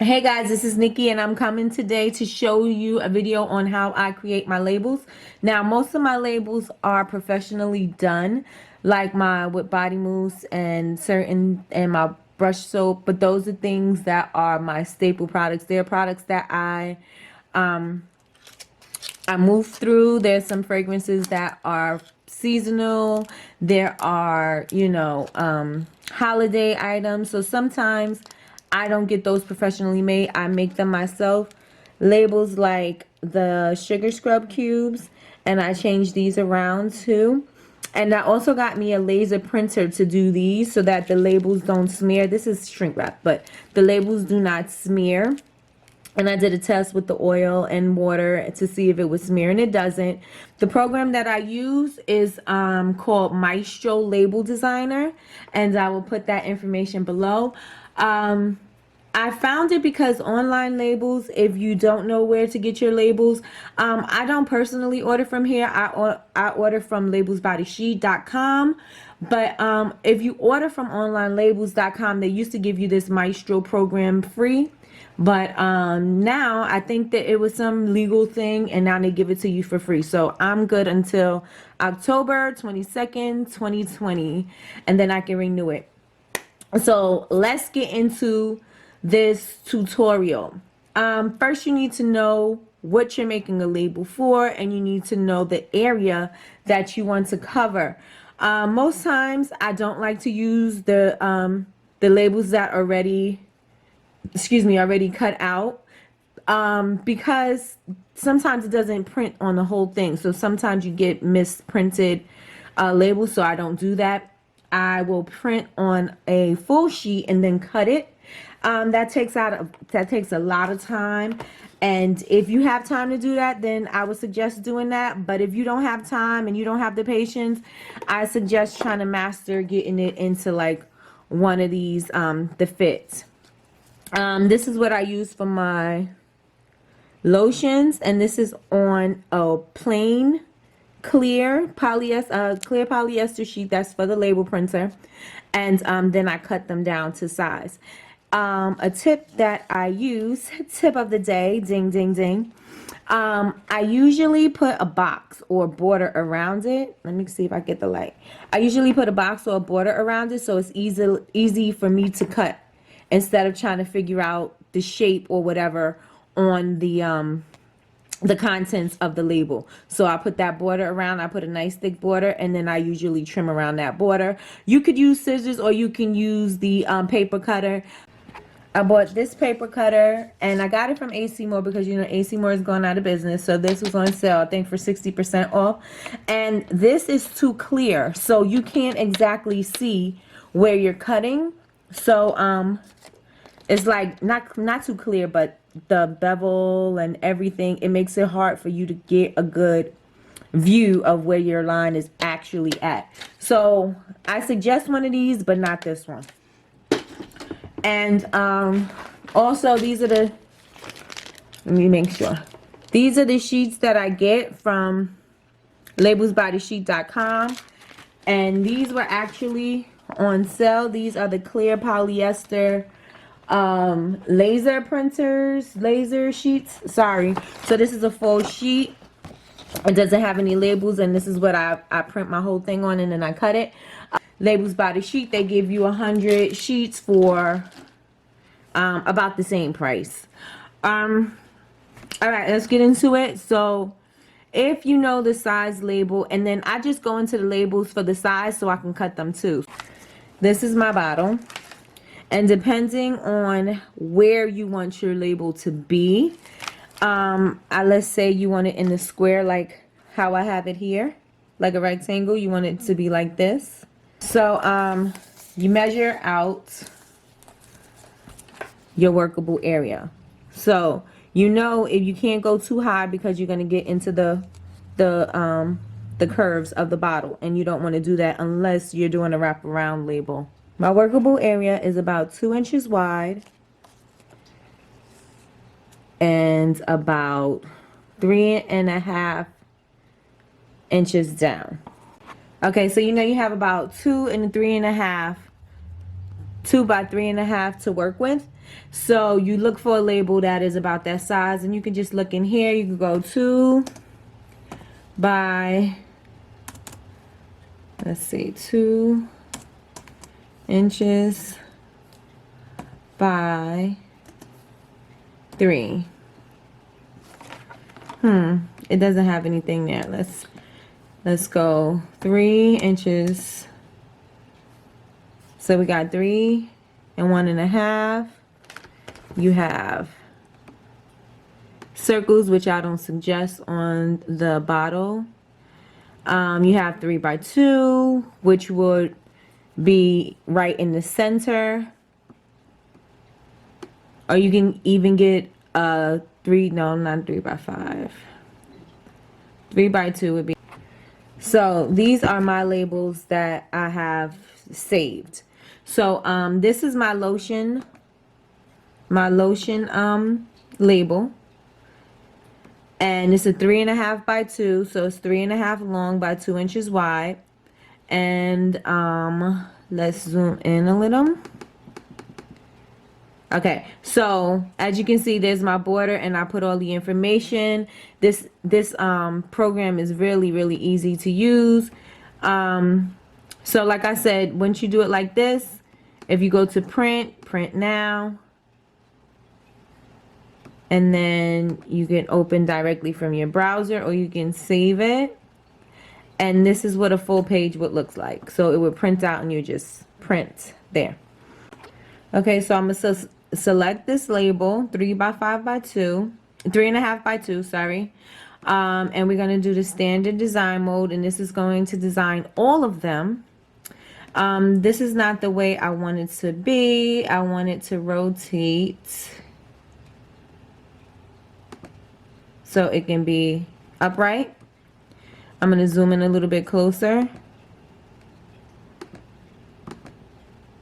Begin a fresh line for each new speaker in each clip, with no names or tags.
Hey guys, this is Nikki and I'm coming today to show you a video on how I create my labels. Now, most of my labels are professionally done, like my with body mousse and my brush soap, but those are things that are my staple products. They're products that I move through. There's some fragrances that are seasonal. There are, holiday items. So sometimes I don't get those professionally made. I make them myself. Labels like the sugar scrub cubes, and I change these around too. And I also got me a laser printer to do these so that the labels don't smear. This is shrink wrap, but the labels do not smear. And I did a test with the oil and water to see if it would smear, and it doesn't. The program that I use is called Maestro Label Designer, and I will put that information below. I found it because online labels, if you don't know where to get your labels, I don't personally order from here. I order from labelsbodysheet.com. But if you order from onlinelabels.com, they used to give you this Maestro program free. But now I think that it was some legal thing and now they give it to you for free. So I'm good until October 22nd, 2020, and then I can renew it. So let's get into this tutorial. First, you need to know what you're making a label for, and you need to know the area that you want to cover. Most times I don't like to use the labels that already cut out, because sometimes it doesn't print on the whole thing. So sometimes you get misprinted labels, so I don't do that. I will print on a full sheet and then cut it. That takes a lot of time. And if you have time to do that, then I would suggest doing that. But if you don't have time and you don't have the patience, I suggest trying to master getting it into like one of these, the fits. This is what I use for my lotions, and this is on a plain clear polyester sheet. That's for the label printer, and then I cut them down to size. A tip that I use, tip of the day, ding ding ding. I usually put a box or border around it. Let me see if I get the light. I usually put a box or a border around it so it's easy for me to cut, instead of trying to figure out the shape or whatever on the contents of the label. So I put that border around. I put a nice thick border, and then I usually trim around that border. You could use scissors or you can use the paper cutter. I bought this paper cutter, and I got it from AC Moore because, AC Moore is going out of business. So this was on sale, I think, for 60% off. And this is too clear, so you can't exactly see where you're cutting. So it's like not too clear, but the bevel and everything, it makes it hard for you to get a good view of where your line is actually at. So I suggest one of these, but not this one. And also, these are the, let me make sure. These are the sheets that I get from labelsbodysheet.com. And these were actually on sale. These are the clear polyester laser sheets. Sorry. So this is a full sheet. It doesn't have any labels, and this is what I print my whole thing on, and then I cut it. Labels by the sheet, they give you 100 sheets for about the same price. All right, let's get into it. So if you know the size label, and then I just go into the labels for the size so I can cut them too. This is my bottle, and depending on where you want your label to be, let's say you want it in the square, like how I have it here, like a rectangle. You want it to be like this. So you measure out your workable area. So if you can't go too high because you're going to get into the curves of the bottle, and you don't want to do that unless you're doing a wraparound label. My workable area is about 2 inches wide and about 3.5 inches down. Okay, so you have about 2 and 3.5 2 by 3.5 to work with. So you look for a label that is about that size, and you can just look in here. You can go 2 by, let's see, 2 inches by 3. It doesn't have anything there. Let's go 3 inches. So we got 3 and 1.5. You have circles, which I don't suggest on the bottle. You have 3 by 2, which would be right in the center. Or you can even get 3, no, not 3 by 5. 3 by 2 would be. So these are my labels that I have saved. So this is my lotion label, and it's a 3.5 by 2, so it's 3.5 long by 2 inches wide. And let's zoom in a little. Okay, so as you can see, there's my border, and I put all the information. This program is really easy to use. So like I said, once you do it like this, if you go to print now, and then you can open directly from your browser, or you can save it. And this is what a full page would look like. So it would print out, and you just print there. Okay, so I'm gonna select this label, 3 by 5 by 2, 3.5 by 2, sorry. And we're gonna do the standard design mode, and this is going to design all of them. This is not the way I want it to be. I want it to rotate so it can be upright. I'm going to zoom in a little bit closer.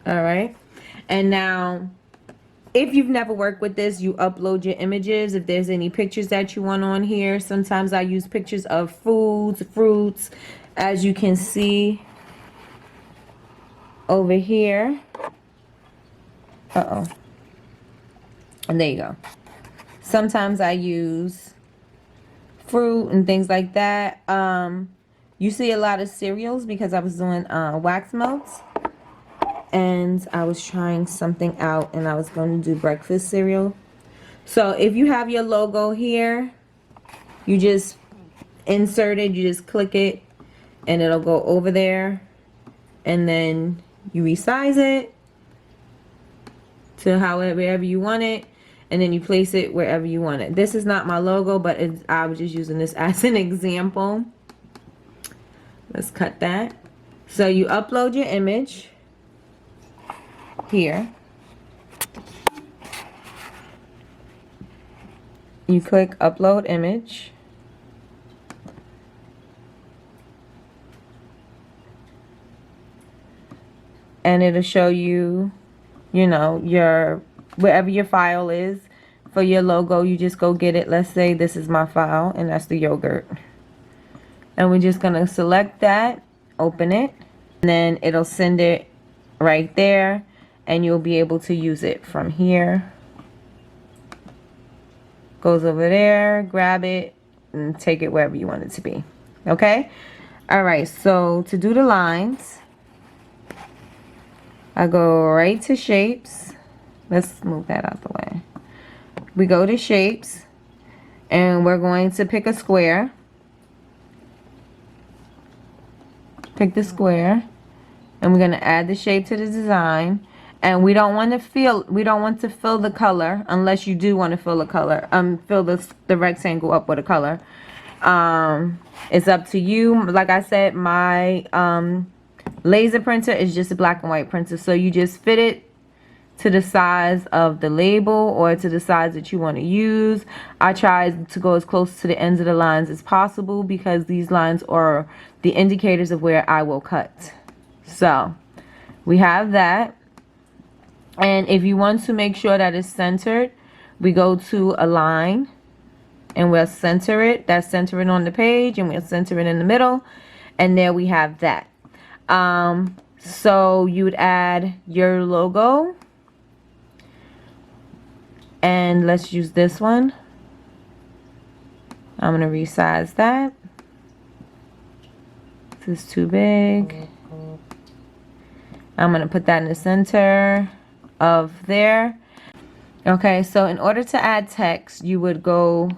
All right. And now, if you've never worked with this, you upload your images. If there's any pictures that you want on here, sometimes I use pictures of foods, fruits, as you can see over here. And there you go. Sometimes I use fruit and things like that. You see a lot of cereals because I was doing wax melts, and I was trying something out, and I was going to do breakfast cereal. So if you have your logo here, you just insert it, you just click it, and it'll go over there, and then you resize it to wherever you want it, and then you place it wherever you want it. This is not my logo, but I was just using this as an example. Let's cut that. So you upload your image here. You click upload image. And it'll show you, you know, wherever your file is for your logo. You just go get it. Let's say this is my file, and that's the yogurt. And we're just going to select that, open it, and then it'll send it right there, and you'll be able to use it from here. Goes over there, grab it, and take it wherever you want it to be. Okay? All right, so to do the lines, I go right to shapes. Let's move that out the way. We go to shapes, and we're going to pick a square. Pick the square, and we're going to add the shape to the design. And we don't want to fill the color unless you do want to fill the color. Fill the rectangle up with a color. It's up to you. Like I said, my laser printer is just a black and white printer, so you just fit it to the size of the label or to the size that you want to use. I try to go as close to the ends of the lines as possible because these lines are the indicators of where I will cut. So we have that. And if you want to make sure that it's centered, we go to align, and we'll center it. That's centering on the page, and we'll center it in the middle. And there we have that. So you would add your logo. And let's use this one. I'm going to resize that. This is too big. I'm going to put that in the center of there. Okay, so in order to add text, you would go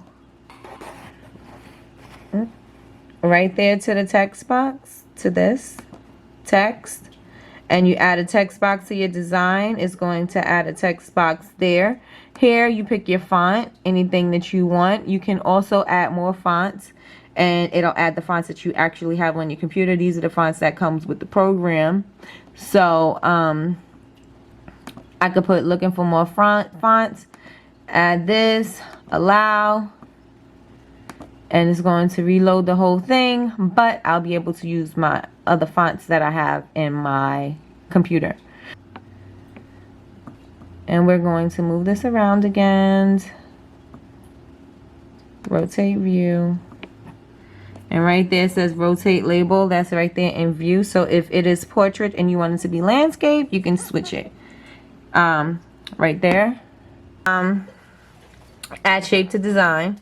right there to the text box, to this text, and you add a text box to your design. It's going to add a text box there. Here you pick your font, anything that you want. You can also add more fonts, and it'll add the fonts that you actually have on your computer. These are the fonts that comes with the program. So I could put looking for more fonts, add this, allow, and it's going to reload the whole thing, but I'll be able to use my other fonts that I have in my computer. And we're going to move this around again, rotate view, and right there it says rotate label. That's right there in view. So if it is portrait and you want it to be landscape, you can switch it right there. Add shape to design,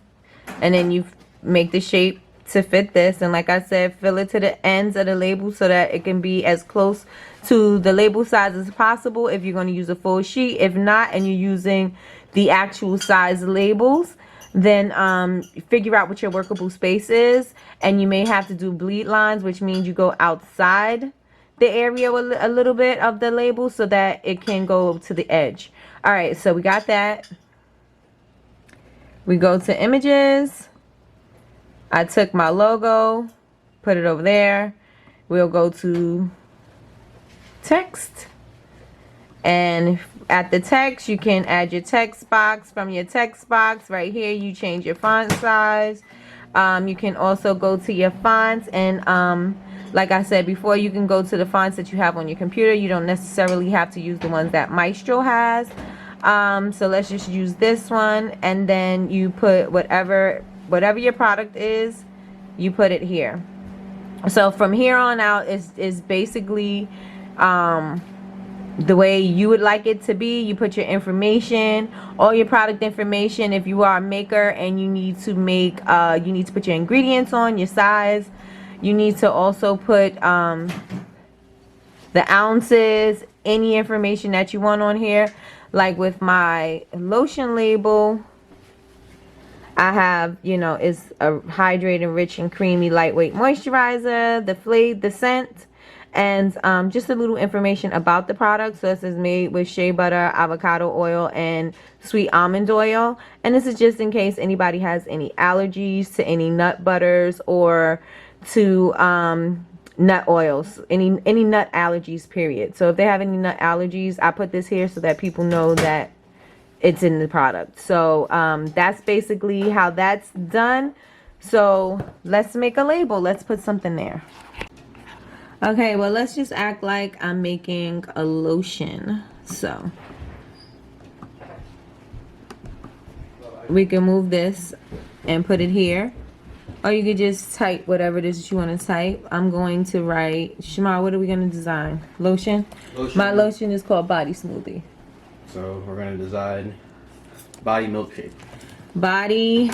and then you make the shape to fit this, and like I said, fill it to the ends of the label so that it can be as close to the label size as possible if you're going to use a full sheet. If not, and you're using the actual size labels, then figure out what your workable space is, and you may have to do bleed lines, which means you go outside the area a little bit of the label so that it can go to the edge. All right, so we got that. We go to images. I took my logo, put it over there. We'll go to text, and at the text you can add your text box. From your text box right here, you change your font size. You can also go to your fonts, and like I said before, you can go to the fonts that you have on your computer. You don't necessarily have to use the ones that Maestro has. So let's just use this one, and then you put whatever your product is, you put it here. So from here on out is basically the way you would like it to be. You put your information, all your product information. If you are a maker and you need to make, you need to put your ingredients on, your size. You need to also put the ounces, any information that you want on here. Like with my lotion label, I have, you know, it's a hydrating, rich and creamy, lightweight moisturizer, the scent, and just a little information about the product. So this is made with shea butter, avocado oil, and sweet almond oil. And this is just in case anybody has any allergies to any nut butters or to nut oils, any nut allergies, period. So if they have any nut allergies, I put this here so that people know that it's in the product. So that's basically how that's done. So let's make a label. Let's put something there. Okay, well, let's just act like I'm making a lotion. So we can move this and put it here, or you could just type whatever it is that you want to type. I'm going to write, Shamar, what are we going to design? Lotion? My lotion is called Body Smoothie.
So we're going to design body milkshake.
Body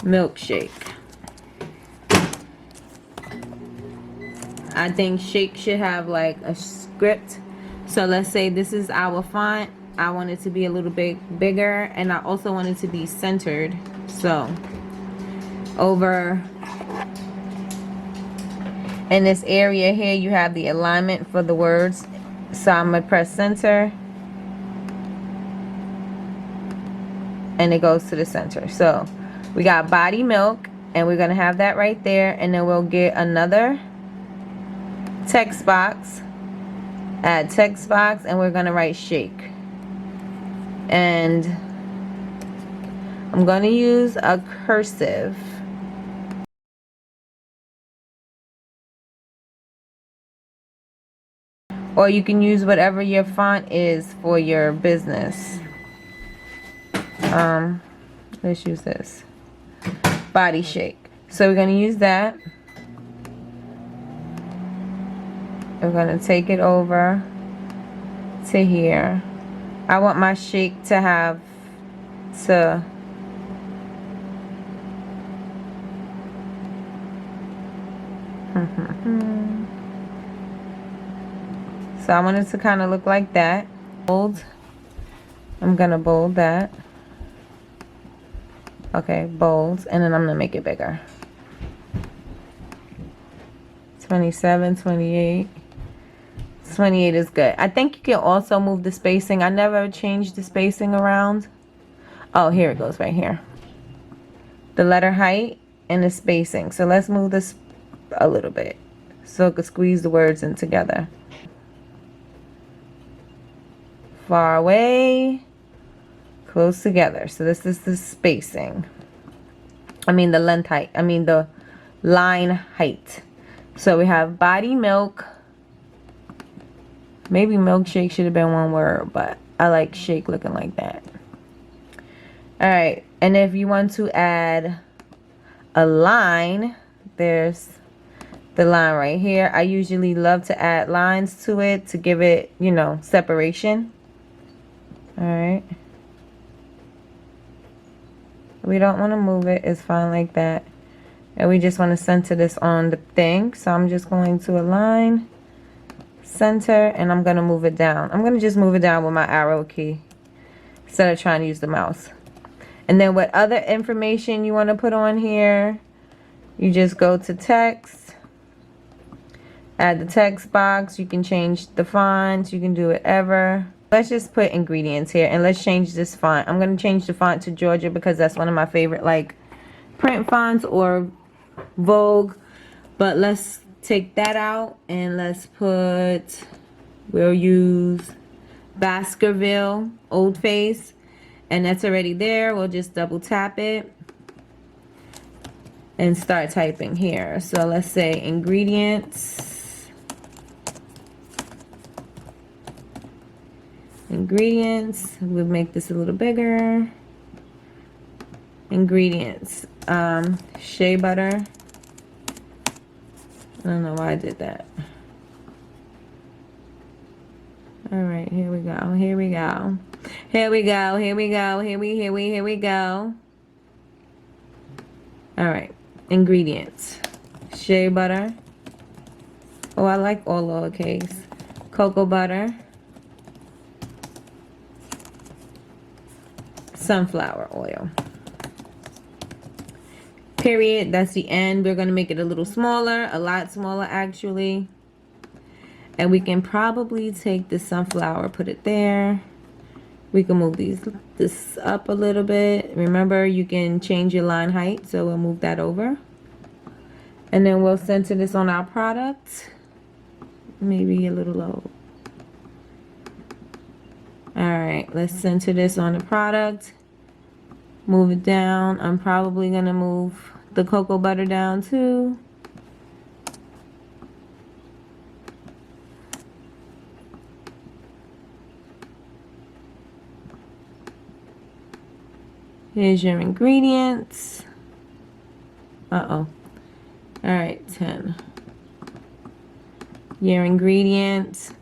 milkshake. I think shake should have like a script. So let's say this is our font. I want it to be a little bit bigger, and I also want it to be centered. So over in this area here, you have the alignment for the words. So I'm gonna press center, and it goes to the center. So we got body milk, and we're gonna have that right there, and then we'll get another text box, add text box, and we're gonna write shake. And I'm gonna use a cursive. Or you can use whatever your font is for your business. Let's use this. Body shake. So we're gonna use that. I'm gonna take it over to here. I want my shake to have to so I want it to kind of look like that. Bold. I'm gonna bold that. Okay, bold, and then I'm gonna make it bigger. 27, 28. 28 is good. I think you can also move the spacing. I never changed the spacing around. Oh, here it goes right here. The letter height and the spacing. So let's move this a little bit so it could squeeze the words in together. Far away, close together. So this is the spacing. I mean the length height. I mean the line height. So we have body milk. Maybe milkshake should have been one word, but I like shake looking like that. All right, and if you want to add a line, there's the line right here. I usually love to add lines to it to give it, you know, separation. All right. We don't want to move it. It's fine like that. And we just want to center this on the thing. So I'm just going to align, center, and I'm going to move it down. I'm going to just move it down with my arrow key instead of trying to use the mouse. And then what other information you want to put on here, you just go to text, add the text box. You can change the font. You can do whatever. Let's just put ingredients here and let's change this font. I'm going to change the font to Georgia because that's one of my favorite like print fonts or Vogue. But let's take that out and let's put, we'll use Baskerville Old Face. And that's already there. We'll just double tap it and start typing here. So let's say ingredients. Ingredients. We'll make this a little bigger. Ingredients. Shea butter. I don't know why I did that. All right, here we go. Here we go. Here we go. Here we go. Here we go. All right. Ingredients. Shea butter. Oh, I like all lowercase. Cocoa butter. Sunflower oil. Period. That's the end. We're going to make it a little smaller. A lot smaller, actually. And we can probably take the sunflower, put it there. We can move this up a little bit. Remember, you can change your line height, so we'll move that over. And then we'll center this on our product. Maybe a little low. All right, let's center this on the product. Move it down. I'm probably gonna move the cocoa butter down too. Here's your ingredients. Uh-oh. All right, 10. Your ingredients.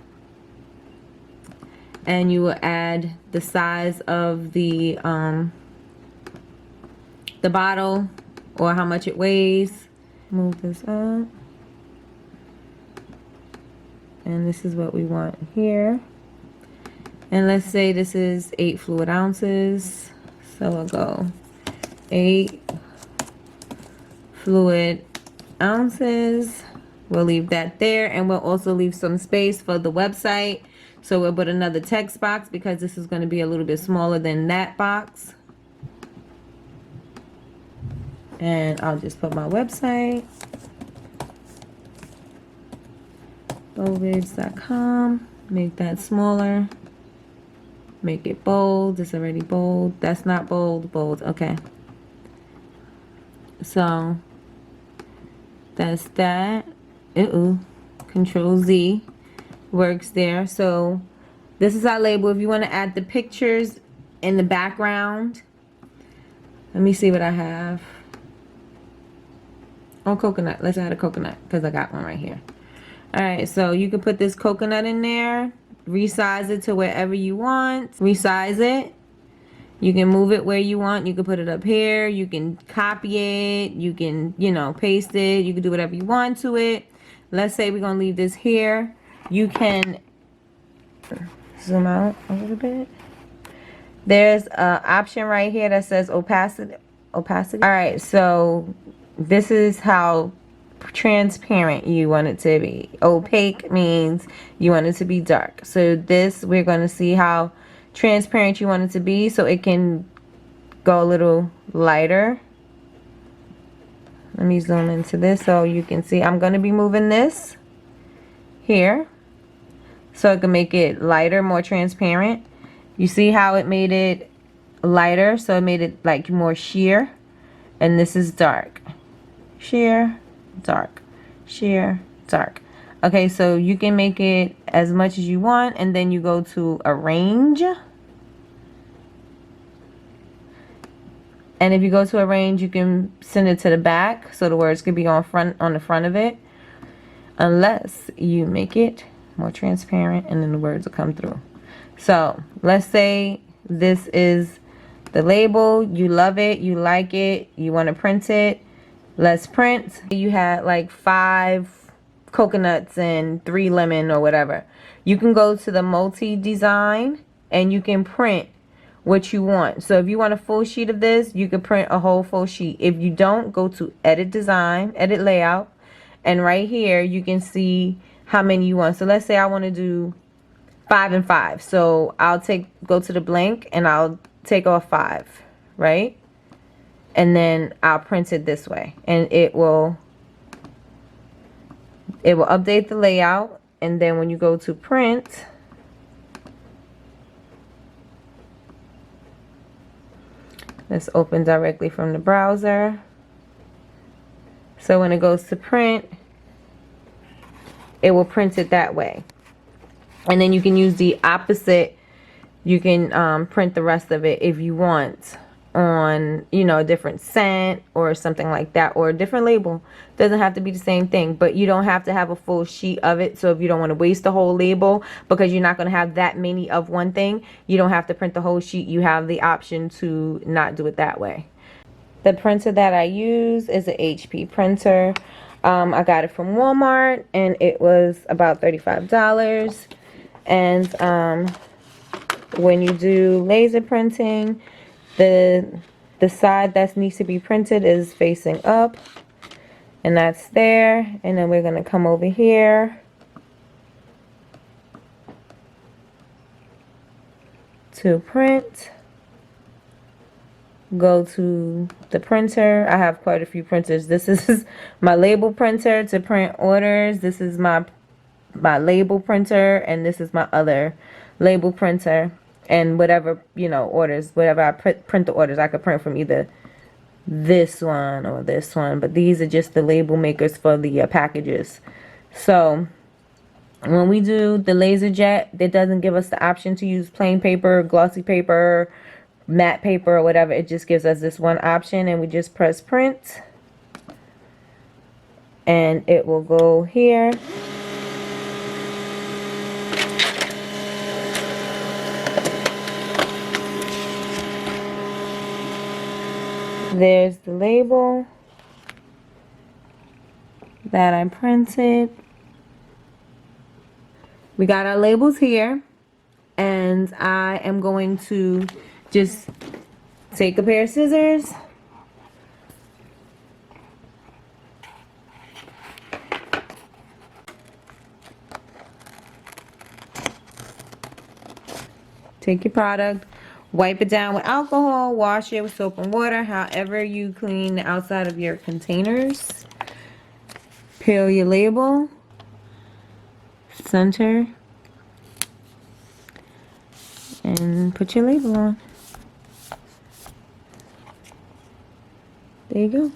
And you will add the size of the bottle or how much it weighs. Move this up. And this is what we want here. And let's say this is 8 fluid ounces. So we'll go 8 fluid ounces. We'll leave that there, and we'll also leave some space for the website. So we'll put another text box because this is going to be a little bit smaller than that box. And I'll just put my website, Babez.com. Make that smaller. Make it bold. It's already bold. That's not bold. Bold. Okay. So that's that. Control Z works there. So this is our label. If you want to add the pictures in the background, let me see what I have. Oh, coconut. Let's add a coconut because I got one right here. Alright, so you can put this coconut in there, resize it to wherever you want, resize it. You can move it where you want. You can put it up here. You can copy it. You can, you know, paste it. You can do whatever you want to it. Let's say we're going to leave this here. You can zoom out a little bit. There's an option right here that says opacity. Opacity. All right, so this is how transparent you want it to be. Opaque means you want it to be dark. So this, we're going to see how transparent you want it to be, so it can go a little lighter. Let me zoom into this so you can see. I'm going to be moving this here so it can make it lighter, more transparent. You see how it made it lighter, so it made it like more sheer, and this is dark. Sheer, dark, sheer, dark. Okay, so you can make it as much as you want, and then you go to arrange. And if you go to arrange, you can send it to the back, so the words can be on the front of it, unless you make it more transparent, and then the words will come through. So let's say this is the label. You love it, you like it, you want to print it. Let's print. You had like 5 coconuts and 3 lemon or whatever. You can go to the multi-design and you can print what you want. So if you want a full sheet of this, you can print a whole full sheet. If you don't, go to edit design, edit layout, and right here you can see how many you want. So let's say I want to do 5 and 5. So I'll go to the blank and I'll take off 5, right? And then I'll print it this way, and it will update the layout. And then when you go to print, let's open directly from the browser. So when it goes to print, it will print it that way. And then you can use the opposite. You can print the rest of it if you want on, you know, a different scent or something like that, or a different label. Doesn't have to be the same thing, but you don't have to have a full sheet of it. So if you don't want to waste the whole label, because you're not going to have that many of one thing, you don't have to print the whole sheet. You have the option to not do it that way. The printer that I use is an HP printer. I got it from Walmart and it was about $35. And when you do laser printing, the side that needs to be printed is facing up, and that's there. And then we're going to come over here to print. Go to the printer. I have quite a few printers. This is my label printer to print orders. This is my label printer, and this is my other label printer. And whatever, you know, orders, whatever I print the orders, I could print from either this one or this one. But these are just the label makers for the packages. So when we do the laser jet, it doesn't give us the option to use plain paper, glossy paper, matte paper, or whatever. It just gives us this one option, and we just press print. And it will go here. There's the label that I printed. We got our labels here, and I am going to just take a pair of scissors, take your product, wipe it down with alcohol, wash it with soap and water, however you clean the outside of your containers. Peel your label, center, and put your label on. There you go.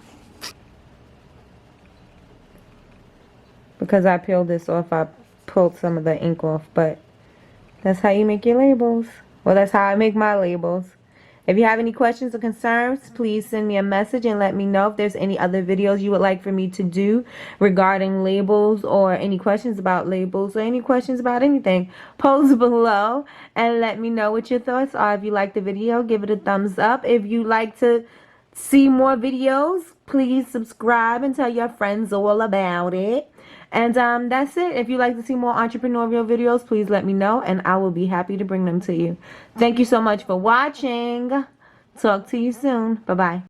Because I peeled this off, I pulled some of the ink off, but that's how you make your labels. Well, that's how I make my labels. If you have any questions or concerns, please send me a message and let me know if there's any other videos you would like for me to do regarding labels, or any questions about labels, or any questions about anything. Post below and let me know what your thoughts are. If you like the video, give it a thumbs up. If you like to see more videos, please subscribe and tell your friends all about it. And that's it. If you'd like to see more entrepreneurial videos, please let me know and I will be happy to bring them to you. Thank you so much for watching. Talk to you soon. Bye-bye.